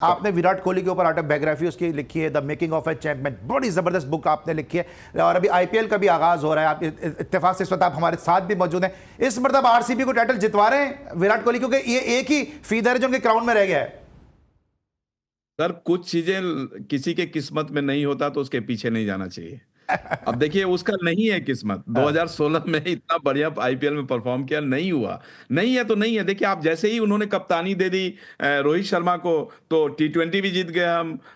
आपने विराट कोहली के ऊपर ऑटोबायोग्राफी उसकी लिखी है, the making of A champion, बड़ी जबरदस्त बुक आपने लिखी है। और अभी आईपीएल का भी आगाज हो रहा है, आप इत्तेफाक से इस वक्त आप हमारे साथ भी मौजूद हैं। इस मतलब आरसीबी को टाइटल जितवा रहे हैं विराट कोहली, क्योंकि ये एक ही फीदर है जो उनके क्राउन में रह गया है। सर कुछ चीजें किसी के किस्मत में नहीं होता तो उसके पीछे नहीं जाना चाहिए। अब देखिए उसका नहीं है किस्मत, 2016 में इतना बढ़िया आईपीएल में परफॉर्म किया, नहीं हुआ। नहीं है तो नहीं है। देखिए आप जैसे ही उन्होंने कप्तानी दे दी रोहित शर्मा को, तो टी20 भी जीत गए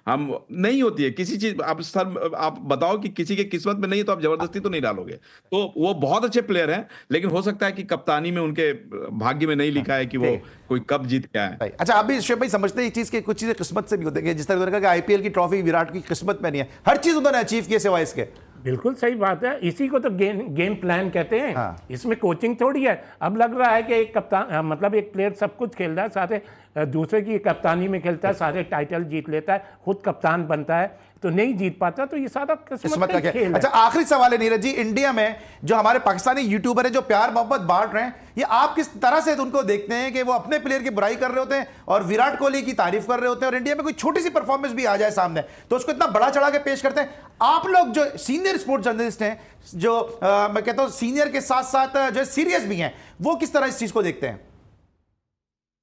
हम नहीं होती है किसी चीज। आप सर आप बताओ कि किसी के किस्मत में नहीं है तो आप जबरदस्ती तो नहीं डालोगे। तो वो बहुत अच्छे प्लेयर हैं, लेकिन हो सकता है कि कप्तानी में उनके भाग्य में नहीं लिखा है कि वो कोई कब जीत के आए। अच्छा, आप भी शिव भाई समझते हैं इस चीज के कुछ चीजें किस्मत से भी होती है, जिस तरह उन्होंने कहा कि आईपीएल की ट्रॉफी विराट की किस्मत में नहीं है, हर चीज उन्होंने अचीव की सिवाय इसके। बिल्कुल सही बात है, इसी को तो गेम प्लान कहते हैं। हाँ। इसमें कोचिंग थोड़ी है। अब लग रहा है कि एक कप्तान मतलब एक प्लेयर सब कुछ खेल रहा है, सारे दूसरे की कप्तानी में खेलता है, सारे टाइटल जीत लेता है, खुद कप्तान बनता है तो नहीं जीत पाता। तो ये सारा किस्मत का खेल है। अच्छा, आखिरी सवाल है नीरज जी, इंडिया में जो हमारे पाकिस्तानी यूट्यूबर है जो प्यार मोहब्बत बांट रहे हैं, ये आप किस तरह से उनको देखते हैं कि वो अपने प्लेयर की बुराई कर रहे होते हैं और विराट कोहली की तारीफ कर रहे होते हैं, और इंडिया में कोई छोटी सी परफॉर्मेंस भी आ जाए सामने तो उसको इतना बड़ा चढ़ा के पेश करते हैं? आप लोग जो सीनियर स्पोर्ट्स जर्नलिस्ट हैं, जो मैं कहता हूं सीनियर के साथ साथ जो सीरियस भी हैं, वो किस तरह इस चीज को देखते हैं?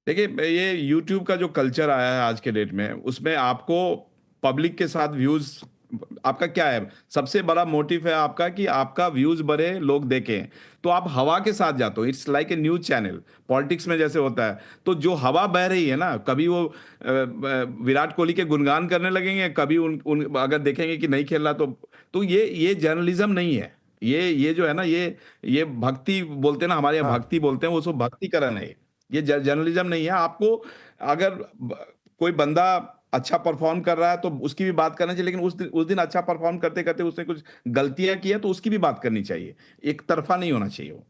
देखिए ये यूट्यूब का जो कल्चर आया है आज के डेट में, उसमें आपको पब्लिक के साथ व्यूज, आपका क्या है सबसे बड़ा मोटिव है आपका कि आपका व्यूज बढ़े, लोग देखें। तो आप हवा के साथ जाते हो, it's like a news channel. Politics में जैसे होता है, तो जो हवा बह रही है ना, कभी वो विराट कोहली के गुणगान करने लगेंगे, कभी उन अगर देखेंगे कि नहीं खेल रहा तो ये जर्नलिज्म नहीं है। ये जो है ना, ये भक्ति बोलते हैं ना, हमारे यहाँ भक्ति बोलते हैं, वो सब भक्तिकरण है। ये जर्नलिज्म नहीं है। आपको अगर कोई बंदा अच्छा परफॉर्म कर रहा है तो उसकी भी बात करना चाहिए, लेकिन उस दिन अच्छा परफॉर्म करते करते उसने कुछ गलतियां की है तो उसकी भी बात करनी चाहिए। एक तरफा नहीं होना चाहिए वो।